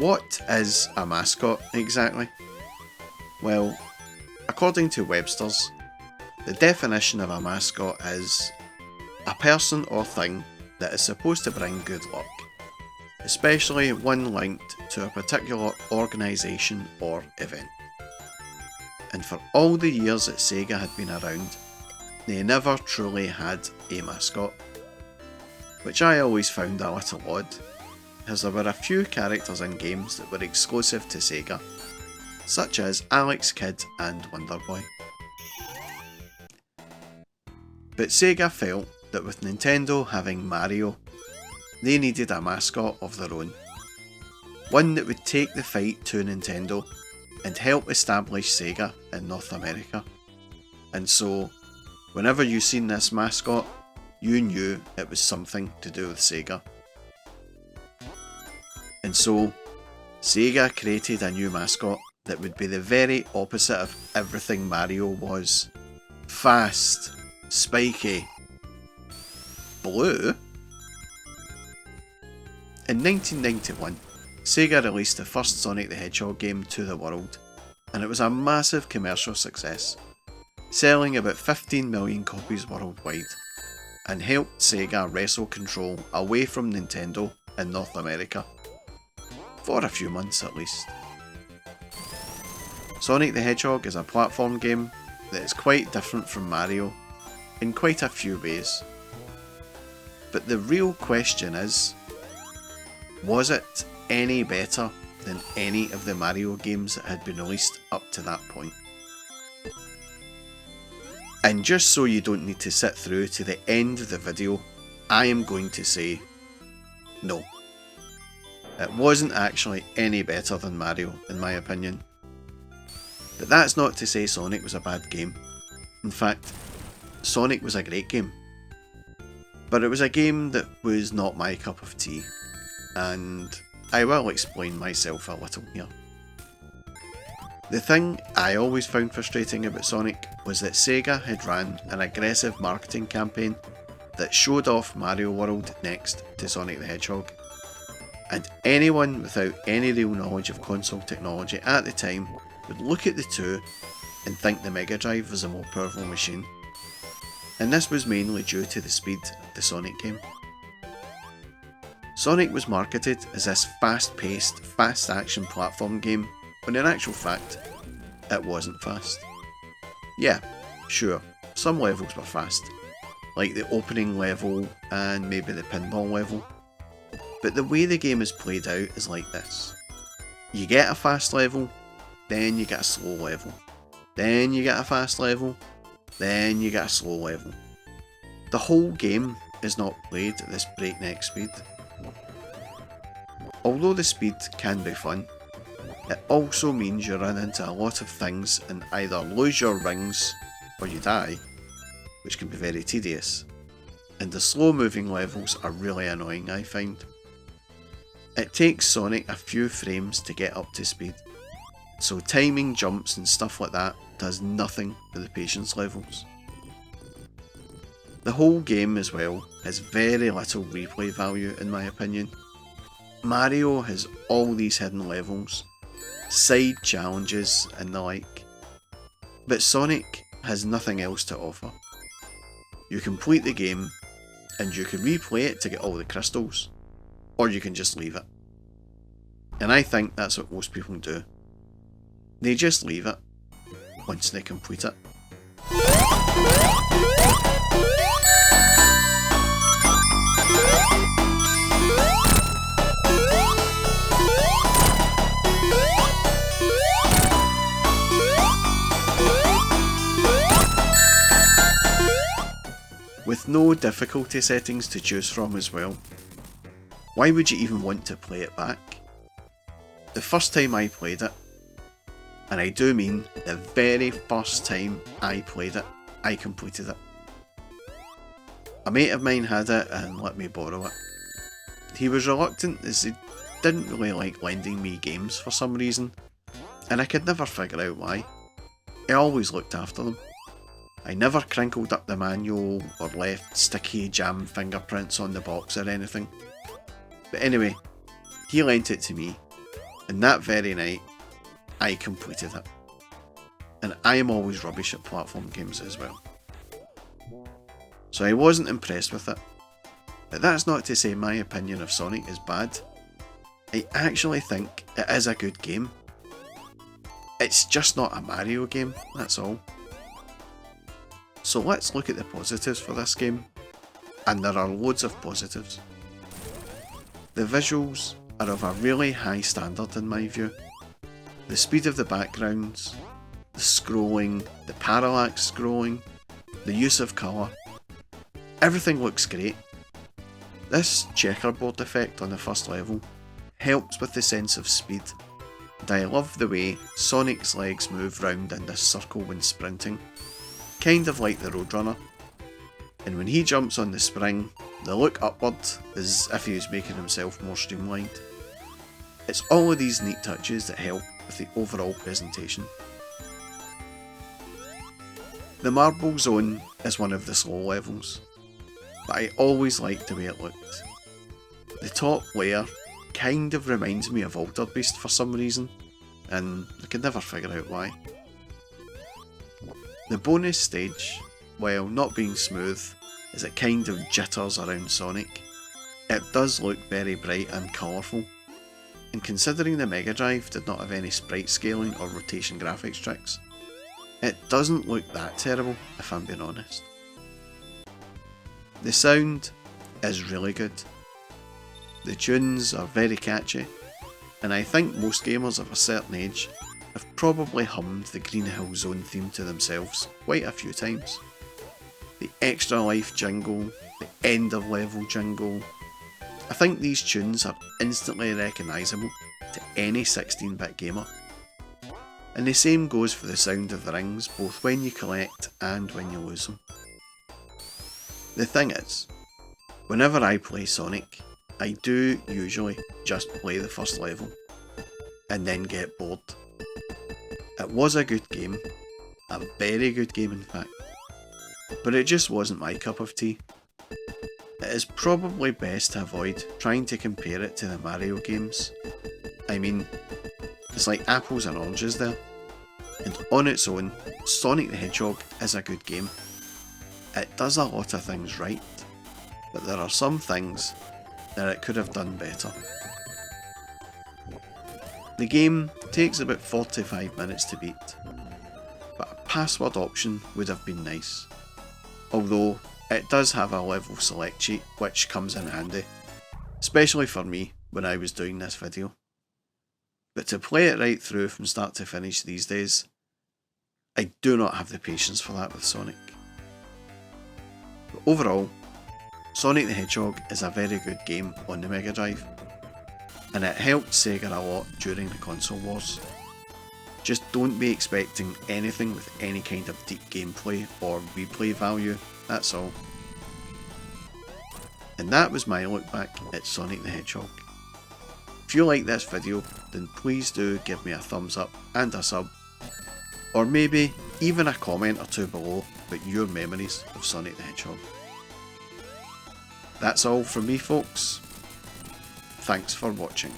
What is a mascot exactly? Well, according to Webster's, the definition of a mascot is a person or thing that is supposed to bring good luck, especially one linked to a particular organisation or event. And for all the years that Sega had been around, they never truly had a mascot, which I always found a little odd, as there were a few characters in games that were exclusive to Sega, such as Alex Kidd and Wonder Boy. But Sega felt that with Nintendo having Mario, they needed a mascot of their own, one that would take the fight to Nintendo and help establish Sega in North America. And so, whenever you seen this mascot, you knew it was something to do with Sega. And so, Sega created a new mascot that would be the very opposite of everything Mario was. Fast, spiky, blue. In 1991, Sega released the first Sonic the Hedgehog game to the world, and it was a massive commercial success, selling about 15 million copies worldwide, and helped Sega wrestle control away from Nintendo in North America, for a few months at least. Sonic the Hedgehog is a platform game that is quite different from Mario in quite a few ways. But the real question is, was it any better than any of the Mario games that had been released up to that point? And just so you don't need to sit through to the end of the video, I am going to say no. It wasn't actually any better than Mario, in my opinion. But that's not to say Sonic was a bad game. In fact, Sonic was a great game. But it was a game that was not my cup of tea, and I will explain myself a little here. The thing I always found frustrating about Sonic was that Sega had ran an aggressive marketing campaign that showed off Mario World next to Sonic the Hedgehog, and anyone without any real knowledge of console technology at the time would look at the two and think the Mega Drive was a more powerful machine, and this was mainly due to the speed of the Sonic game. Sonic was marketed as this fast-paced, fast-action platform game, when in actual fact, it wasn't fast. Yeah, sure, some levels were fast, like the opening level and maybe the pinball level, but the way the game is played out is like this. You get a fast level, then you get a slow level, then you get a fast level, then you get a slow level. The whole game is not played at this breakneck speed. Although the speed can be fun, it also means you run into a lot of things and either lose your rings or you die, which can be very tedious, and the slow moving levels are really annoying, I find. It takes Sonic a few frames to get up to speed, so timing jumps and stuff like that does nothing for the patience levels. The whole game as well has very little replay value in my opinion. Mario has all these hidden levels, side challenges and the like, but Sonic has nothing else to offer. You complete the game and you can replay it to get all the crystals, or you can just leave it. And I think that's what most people do. They just leave it once they complete it. With no difficulty settings to choose from as well. Why would you even want to play it back? The first time I played it, and I do mean the very first time I played it, I completed it. A mate of mine had it and let me borrow it. He was reluctant as he didn't really like lending me games for some reason, and I could never figure out why. He always looked after them. I never crinkled up the manual or left sticky jam fingerprints on the box or anything. But anyway, he lent it to me, And that very night, I completed it. And I am always rubbish at platform games as well. So I wasn't impressed with it. But that's not to say my opinion of Sonic is bad. I actually think it is a good game. It's just not a Mario game, that's all. So let's look at the positives for this game. And there are loads of positives. The visuals are of a really high standard in my view. The speed of the backgrounds, the scrolling, the parallax scrolling, the use of colour. Everything looks great. This checkerboard effect on the first level helps with the sense of speed, and I love the way Sonic's legs move round in this circle when sprinting, kind of like the Roadrunner. And when he jumps on the spring, the look upward is as if he was making himself more streamlined. It's all of these neat touches that help with the overall presentation. The Marble Zone is one of the slow levels, but I always liked the way it looked. The top layer kind of reminds me of Altered Beast for some reason, and I could never figure out why. The bonus stage, while not being smooth, as it kind of jitters around Sonic, it does look very bright and colourful, and considering the Mega Drive did not have any sprite scaling or rotation graphics tricks, it doesn't look that terrible if I'm being honest. The sound is really good. The tunes are very catchy, and I think most gamers of a certain age have probably hummed the Green Hill Zone theme to themselves quite a few times. The Extra Life jingle, the End of Level jingle. I think these tunes are instantly recognisable to any 16-bit gamer. And the same goes for the sound of the rings, both when you collect and when you lose them. The thing is, whenever I play Sonic, I do usually just play the first level, and then get bored. It was a good game, a very good game in fact, but it just wasn't my cup of tea. It is probably best to avoid trying to compare it to the Mario games. I mean, it's like apples and oranges there, and on its own, Sonic the Hedgehog is a good game. It does a lot of things right, but there are some things that it could have done better. The game takes about 45 minutes to beat, but a password option would have been nice, although it does have a level select cheat which comes in handy, especially for me when I was doing this video. But to play it right through from start to finish these days, I do not have the patience for that with Sonic. But overall, Sonic the Hedgehog is a very good game on the Mega Drive, and it helped Sega a lot during the console wars. Just don't be expecting anything with any kind of deep gameplay or replay value, that's all. And that was my look back at Sonic the Hedgehog. If you like this video, then please do give me a thumbs up and a sub, or maybe even a comment or two below about your memories of Sonic the Hedgehog. That's all from me folks. Thanks for watching.